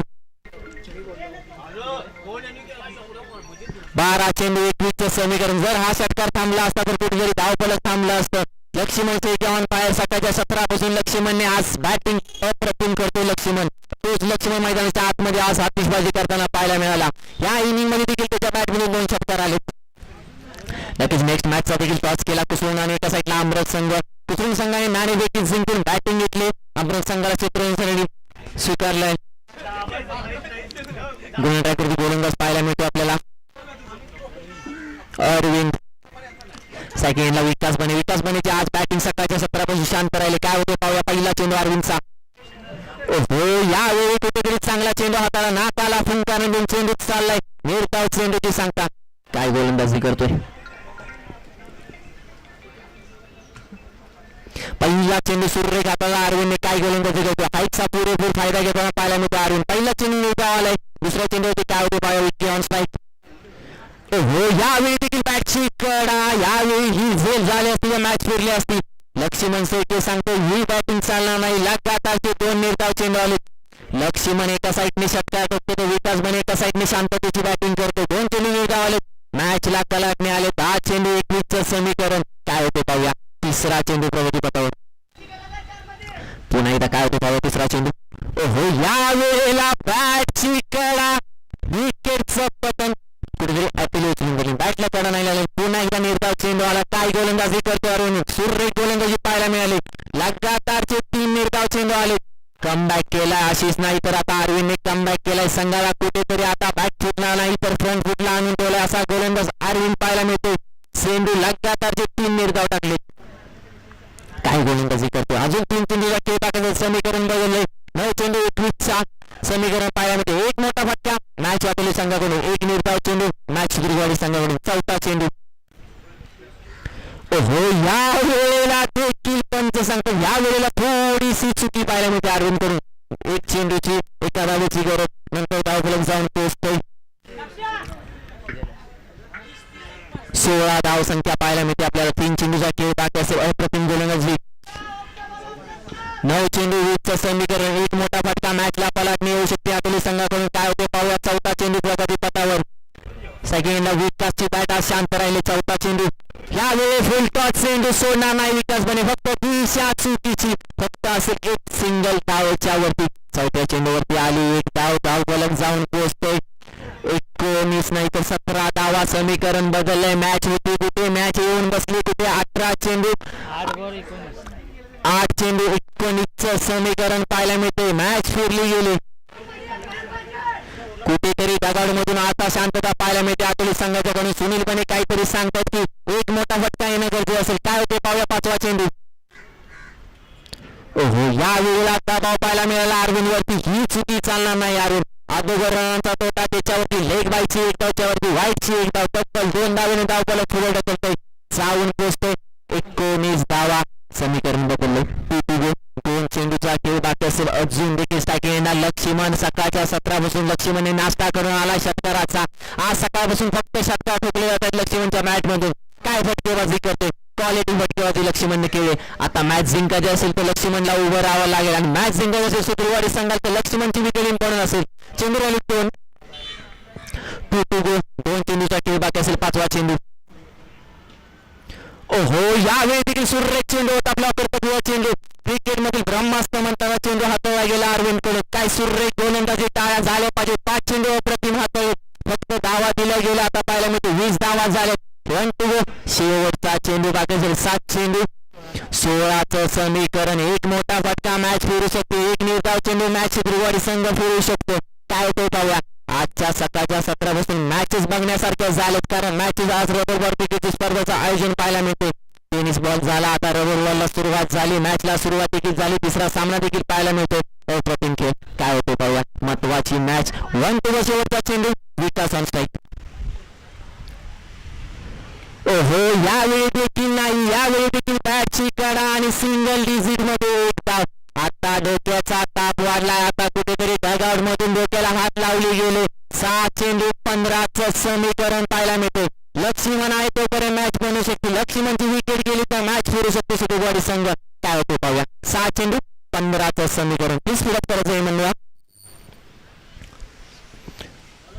12 चेंडू 21चं समीकरण. जर हा षटकार थांबला असता तर कुठेतरी धावफलक थांबलं असतं. Laxman on fire. सकाळच्या 17 पासून लक्ष्मणने आज बॅटिंग अप्रतिम करतो. लक्ष्मण तोच लक्ष्मण मैदानाच्या आतमध्ये आज आतिषबाजी करताना पाहायला मिळाला. या इनिंग मध्ये देखील त्याच्या बॅटमधून 2 षटकार आले. नक्कीच नेक्स्ट मॅचचा देखील टॉस केला कुसरून आणि एका साईडला अमृत संघ. कुसरून संघाने नाणे देखील जिंकून बॅटिंग घेतली. अमृत संघाला चित्र स्वीकारलंय. गोलंदाजी गोलंदाज पाहायला मिळतो आपल्याला. अरविंद. सेकंडला विकास बनेची आज बॅटिंग सकाळच्या 17 पासून शांत राहिले. काय होते पाहूया. पहिला चेंडू अरविंदचा. ओहो, यावेळी कुठेतरी चांगला चेंडू हाताला नाकाला फुंकारून चेंडू चाललाय. निर्धाव चेंडूची सांगता. काय गोलंदाजी करतोय. पहिला चेंडू सुरेख हाताला अरविंदने काय गोलंदाजी करतोय. हाईटचा पुरेपूर फायदा घेताना पाहायला मिळतो अरविंद. पहिला चेंडू निर्धाव आलाय. दुसऱ्या चेंडूवरती काय होते पाहूया. Vicky on strike. हो, यावेळी देखील बॅटची कडा. यावेळी ही झेल झाली असती मॅच फिरली असती. लक्ष्मण सेके सांगतो ही बॅटिंग चालणार नाही. लगातारचे 2 निर्धाव चेंडू आले. लक्ष्मण एका साईडने षटकार करतो तर विकास बने एका साईडने शांततेची बॅटिंग करतो. 2 चेंडू निर्धाव आले. मॅचला कलाटणे आले. 10 चेंडू 21चं समीकरण. काय होते पाहूया. तिसरा चेंडू प्रगतीपथावर. पुन्हा एकदा काय होते पाहूया. तिसरा चेंडू. ओहो, यावेळेला बॅटची कडा. विकेटचं पतन. कुठेतरी अपील उचलून बॅटला कडा नाही लागले. पुन्हा एकदा निर्धाव चेंडू आला. काय गोलंदाजी करतो अरुण. सुरेख गोलंदाजी पाहायला मिळाली. लगातारचे 3 निर्धाव चेंडू आले. कमबॅक केलाय आशिष. नाही तर आता अरविंदने कमबॅक केलाय. संघाला कुठेतरी आता बॅट फुटला नाही तर फ्रंट फुटला आणून ठेवलाय असा गोलंदाज अरविंद पाहायला मिळतो. चेंडू लगातारचे 3 निर्धाव टाकले. काय गोलंदाजी करतो. अजून 3 चेंडूला खेळ टाकायचं समीकरण बदलले. 9 चेंडू 21चा समीकरण पाहायला मिळते. एक मोठा फटका मॅच वाटोली संघाकडून. एक निर्धाव चेंडू मॅच चित्रगुवाडी संघाकडून. 4था चेंडू. ओहो, या वेळेला देखील पंच सांगतो या वेळेला थोडीशी चुकी पाहायला मिळते अरविंद कडून. एक चेंडूची एका धावेची गरज. नंतर धावफलक जाऊन पोहोचतोय. 16 धाव संख्या पाहायला मिळते आपल्याला. 3 चेंडूचा खेळ बाकी असेल. अप्रतिम गोलंदाजी. 9 चेंडू 20चं समीकरण. एक मोठा फटका मॅचला पलटणी येऊ शकते आतोली संघाकडून. काय होते पाहूया. 4था चेंडू प्रगतीपथावर. सेकंडला विकासची बॅट आज शांत राहिले. 4था चेंडू. यावेळी फुल टॉस चेंडू सोडणार नाही विकास बने. फक्त दिशा चुकीची. फक्त असेल एक सिंगल धावेच्या वरती. 4थ्या चेंडूवरती आली एक धाव. धावफलक जाऊन पोहोचतोय 19 नाही तर 17 धावा. समीकरण बदललंय. मॅच होती कुठे. मॅच येऊन बसली कुठे. 18 चेंडू 8 चेंडू 19चं समीकरण पाहायला मिळते. मॅच फिरली गेली. कुठेतरी दगडमधून आता शांतता पाहायला मिळते आतोली संघाच्याकडून. सुनील बने काहीतरी सांगतात की एक मोठा फटका येणं गरजेचं असेल. काय होते पाहूया. 5वा चेंडू. ओहो, या वेळेला दबाव पाहायला मिळाला अरविंद वरती. ही चुकी चालणार नाही. अरुण अगोदर रनांचा तोटा. त्याच्यावरती लेग बायची एक धाव. त्यावरती वाईटची एक धाव. तब्बल 2 धावेने धावफलक पुढे ढकलतोय. जाऊन पोहोचतोय 19 धावा. समीकरण बदलले. 2 चेंडू चेंडूचा खेळ बाकी असेल अजून देखील स्ट्रायकिंग येणार लक्ष्मण सकाळच्या 17 पासून लक्ष्मणने नाश्ता करून आला षटकाराचा आज सकाळपासून फक्त षटकार ठोकले जातात लक्ष्मणच्या मॅच मधून काय फटकेबाजी करते क्वालिटी फटकेबाजी लक्ष्मणने केली आता मॅच जिंकायची असेल तर लक्ष्मणला उभं राहावं लागेल आणि मॅच जिंकायची असेल शुक्रवारी सांगाल तर लक्ष्मणची विकेट इम्पॉर्टंट असेल चेंडू आली दोन चेंडूचा खेळ बाकी असेल पाचवा चेंडू ओहो यावेळी देखील सुरेख चेंडू होता आपला कर्तव्य चेंडू क्रिकेट मधील ब्रह्मास्त्र म्हणताना चेंडू हाताळला गेला अरविंद कडे काय सुरेख गोलंदाजी टाळ्या झाल्या पाहिजे 5 चेंडू अप्रतिम हाताळले फक्त धावा दिल्या गेल्या आता पाहायला मिळते 20 धावा झाल्या शेवटचा चेंडू बाकी असेल 7 चेंडू 16चं समीकरण एक मोठा फटका मॅच फिरू शकते एक निर्धाव चेंडू मॅच शुक्रवारी संघ फिरू शकतो काय होते पाहूया आजच्या सकाळच्या 17 पासून मॅचेस बघण्यासारख्या झालेत कारण मॅचेस आज रबर बॉल क्रिकेट स्पर्धेचं आयोजन पाहायला मिळते टेनिस बॉल झाला आता रबर बॉलला सुरुवात झाली मॅचला सुरुवात देखील झाली तिसरा सामना देखील पाहायला मिळतो अप्रतिम खेळ काय होते पाहूया महत्वाची मॅच 1 टू शेवटचा चेंडू विकास ऑन स्ट्राईक ओहो यावेळी देखील नाही यावेळी देखील बॅटची कडा आणि सिंगल डिजिट मध्ये एक धाव आता डोक्याचा ताप वाढलाय आता कुठेतरी डगआउट मधून डोक्याला हात लावले गेले 6 चेंडू 15चं समीकरण पाहायला मिळते लक्ष्मण आहे तोपर्यंत मॅच बनू शकते लक्ष्मणची विकेट गेली तर मॅच फिरू शकते शुक्रवारी संघ काय होते पाहूया 6 चेंडू 15चं समीकरण प्लीज फिरत करायचं आहे म्हणूया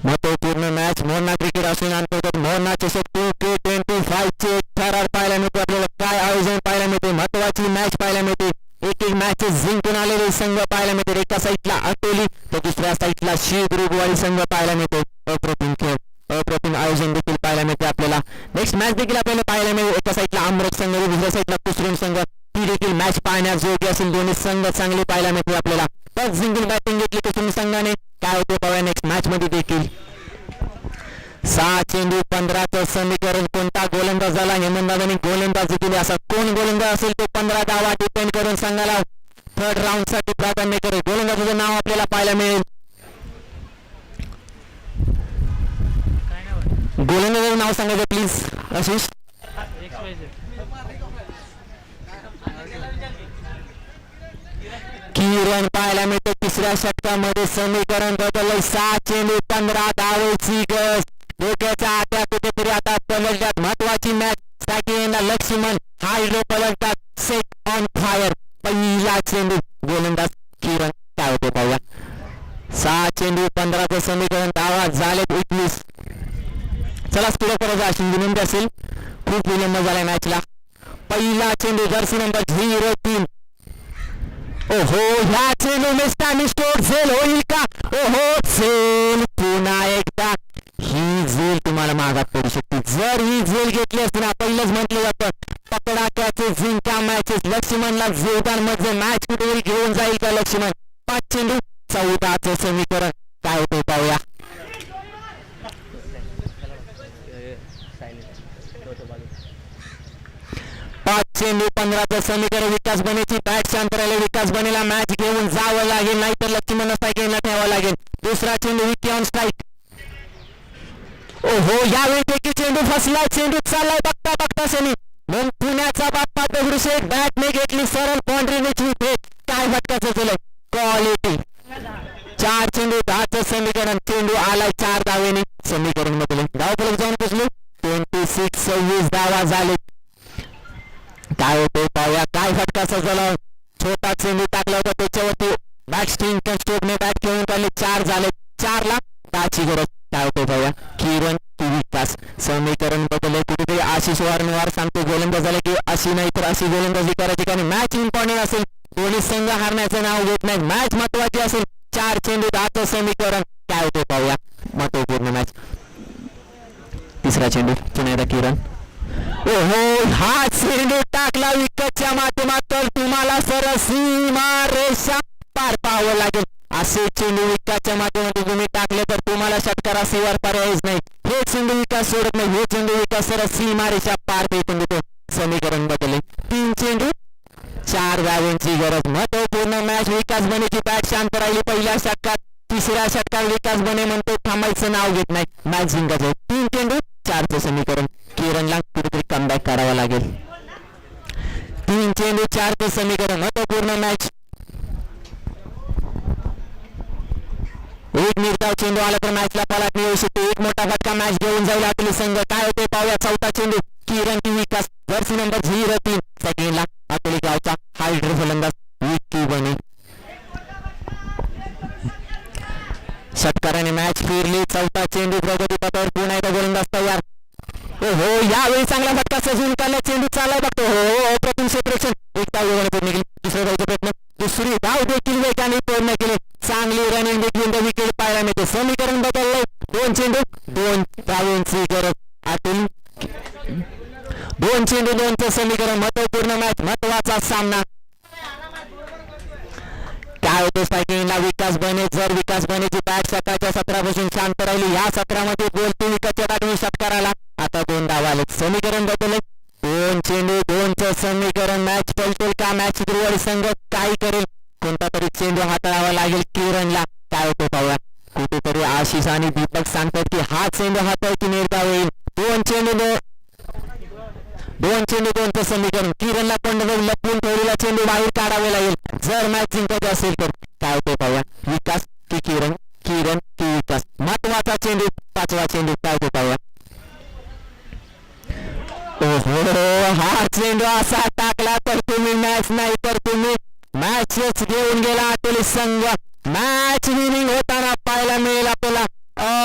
महत्वपूर्ण मॅच मोहना क्रिकेट असून अंतर्गत मोहना चषक 2K25 चे ठराव पाहायला मिळते आपल्याला काय आयोजन पाहायला मिळते महत्वाची मॅच पाहायला मिळते एक मॅचेस जिंकून आलेले संघ पाहायला मिळते एका साईडला अटोली तर दुसऱ्या साईडला ग्रुपवाडी संघ पाहायला मिळते अप्रतिम खेळ अप्रतिम आयोजन देखील पाहायला मिळते आपल्याला नेक्स्ट मॅच देखील आपल्याला पाहायला मिळेल एका साईडला अमृत संघ दुसऱ्या साईडला कुसरून संघ ती देखील मॅच पाहण्यास योग्य असेल दोन्ही संघ चांगले पाहायला मिळते आपल्याला टॉस जिंकून बॅटिंग घेतली कुसरून संघाने काय होते पाहूया नेक्स्ट मॅच मध्ये देखील 6 चेंडू 15चं समीकरण कोणता गोलंदाज झाला हेमंतदादांनी गोलंदाजी केली असा कोण गोलंदाज असेल तो 15 धावा डिपेंड करून संघाला थर्ड राऊंड साठी प्राधान्य करेल गोलंदाजाचं नाव आपल्याला पाहायला मिळेल गोलंदाजाचं नाव सांगायचं प्लीज आशिष किरण पाहायला मिळते तिसऱ्या षटकामध्ये समीकरण बदललंय 6 चेंडू 15 धावेची गस डोक्याच्या आत्या कुठेतरी आता पलटल्यात महत्वाची मॅच साठी लक्ष्मण हायड्रो पलटतात सेट ऑन फायर पहिला चेंडू गोलंदाज किरण काय होते पाहूया 6 चेंडू 15चं समीकरण धावा झाले 21 चला स्पीड करायचं अशी विनंती असेल खूप विलंब झालाय मॅचला पहिला चेंडू जर्सी नंबर 03 ओहो ह्या चेंडू मिस्टानी स्टोर झेल होईल का ओहो झेल पुन्हा एकदा ही झेल तुम्हाला मागात पडू शकते जर ही झेल घेतली असती ना पहिलंच म्हटलं जातं पकडाक्याचे जिंका मॅचेस लक्ष्मणला जोरदार मध्ये मॅच कुठेतरी घेऊन जाईल का लक्ष्मण 5 चेंडू 14चं समीकरण काय होते पाहूया 5 चेंडू 15चं समीकरण विकास बनेची बॅट शांत राहिले विकास बनेला मॅच घेऊन जावं लागेल नाहीतर लक्ष्मण स्ट्राईक ठेवावं लागेल दुसरा चेंडू विकी ऑन स्ट्राईक ओहो यावेळी देखील चेंडू फसलाय चेंडू चाललाय बघता बघता सेमी मग पुण्याचा बाप्पा दगडूशेठ बॅटने घेतली सरळ बाउंड्रीने थेट काय फटकाचं केलं क्वालिटी 4 चेंडू 10चं समीकरण चेंडू आलाय 4 धावेने समीकरण मध्ये धाव फलक जाऊन पोचलो 26 धावा झाले काय होते पाहूया काय फटकाचा झाला छोटा चेंडू टाकला होता त्याच्यावरती बॅटस्टिंग स्टोकने बॅट खेळून काढले 4 झाले 4 ला त्याची गरज काय होते पाहूया किरण विकास समीकरण बदलले कुठेतरी आशिष वारंवार सांगतो गोलंदाज झाले की अशी नाही तर अशी गोलंदाजी करायची कारण मॅच इम्पॉर्टंट असेल दोन्ही संघ हारण्याचं नाव घेत नाही मॅच महत्वाची असेल 4 चेंडू 10चं समीकरण काय होते पाहूया महत्वपूर्ण मॅच तिसरा चेंडू पुन्हा एकदा किरण ओहो हा चेंडू टाकला विकेटच्या माध्यमातून तुम्हाला सरळ सीमा रेषा पार पाहावं लागेल असे चेंडू विकासच्या माध्यमातून तुम्ही टाकले तर तुम्हाला षटकाराशिवाय पर्यायच नाही हे चेंडू विकास सोडत नाही हे चेंडू विकास सरळ सीमा रेषा पार पेटून देतो समीकरण बदलले 3 चेंडू 4 धावांची गरज महत्वपूर्ण मॅच विकास बनेची बॅट शांत राहिली पहिल्या षटकात तिसऱ्या षटकात विकास बने म्हणतो थांबायचं नाव घेत नाही मॅच जिंकायचं 3 चेंडू 4चं समीकरण किरणला कुठेतरी कमबॅक करावा लागेल 3 चेंडू 4चं समीकरण महत्वपूर्ण मॅच एक निर्धाव चेंडू आला तर मॅचला पलटणी येऊ शकते. एक मोठा फटका मॅच घेऊन जाईल अतुल संघ. काय होते पाहूया. चौथा चेंडू किरण की विकास जर्सी नंबर 03 सेकंडला अतुल गावचा हायड्रो फलंदाज विक्की बने. षटकाराने मॅच फिरली. चौथा चेंडू प्रगती पथावर पुन्हा एकदा गोलंदाज तयार. हो यावेळी चांगला फटका सजवून काढला. चेंडू चाललाय बघतो. हो अप्रतिम क्षेत्ररक्षण. एक धाव योगाने पूर्ण केली. दुसऱ्या धावचा प्रयत्न. दुसरी धाव देखील वेगाने पूर्ण केली. चांगली रनिंग बिटवीन द विकेट पाहायला मिळते. समीकरण बदललंय. 2 चेंडू 2 धावांची गरज. अतुल 2 चेंडू 2चं समीकरण. महत्वपूर्ण मॅच महत्वाचा सामना. काय होते स्ट्रायकिंगला विकास बने. जर विकास बनेची बॅट सकाळच्या सत्रापासून शांत राहिली. या सत्रामध्ये बोलते विकासच्या बॅटने षटकाराला आता 2 धावा आले. समीकरण बदलले. 2 चेंडू 2चं समीकरण. मॅच पलटेल का? मॅच शिद्रुवाडी संघ काय करेल? कोणता तरी चेंडू हाताळावा लागेल किरणला. काय होते पाहूया. कुठेतरी आशिष आणि दीपक सांगतात की हा चेंडू हाताळ की निर्धाव होईल. 2 चेंडू 2चं समीकरण. किरणला कोंडवून लपवून ठेवलेला चेंडू बाहेर काढावे लागेल जर मॅच जिंकायची असेल तर. काय होते पाहूया. विकास की किरण की विकास. महत्वाचा चेंडू 5वा चेंडू. काय होते पाहूया. ओहो हा चेंडू असा टाकला तर तुम्ही मॅच नाही तर तुम्ही मॅचच घेऊन गेला अतोली संघ. मॅच विनिंग होताना पाहायला मिळेल आपल्याला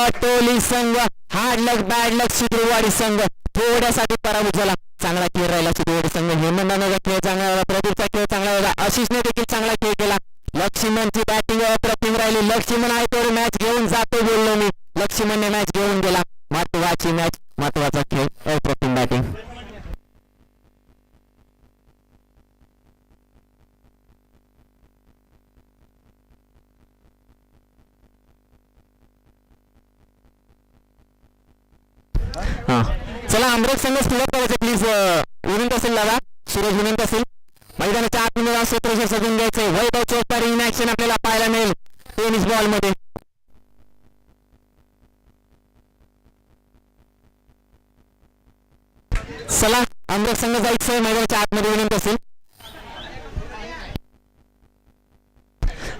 अतोली संघ. हार्ड लक बॅड लक शिद्रुवाडी संघ थोड्यासाठी पराभूत झाला. चांगला खेळ राहिला शिद्रुवाडी संघ. हेमंताचा खेळ चांगला होता. प्रदीपचा खेळ चांगला होता. आशिषने देखील चांगला खेळ केला. लक्ष्मणची बॅटिंग अप्रतिम राहिली. लक्ष्मण आहे तर मॅच घेऊन जातो बोललो मी. लक्ष्मणने मॅच घेऊन गेला. महत्वाची मॅच महत्वाचा खेळ अप्रतिम बॅटिंग. हा चला अमृत संघ सुरुवात करायचं प्लीज. विनंत असेल दादा. सूरज विनंत असेल. मैदानाच्या आतमध्ये क्षेत्र सजून घ्यायचंय. वैभव चौतारी इन ऍक्शन आपल्याला पाहायला मिळेल टेनिस बॉल मध्ये. चला अमृत संघ जायचंय मैदानाच्या आतमध्ये. विनंत असेल.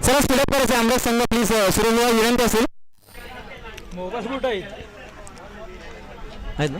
चला स्पीडअप करायचं अमृत संघ प्लीज. सूरज विनंती असेल. मोबाईल कुठं आहे? आहेत ना.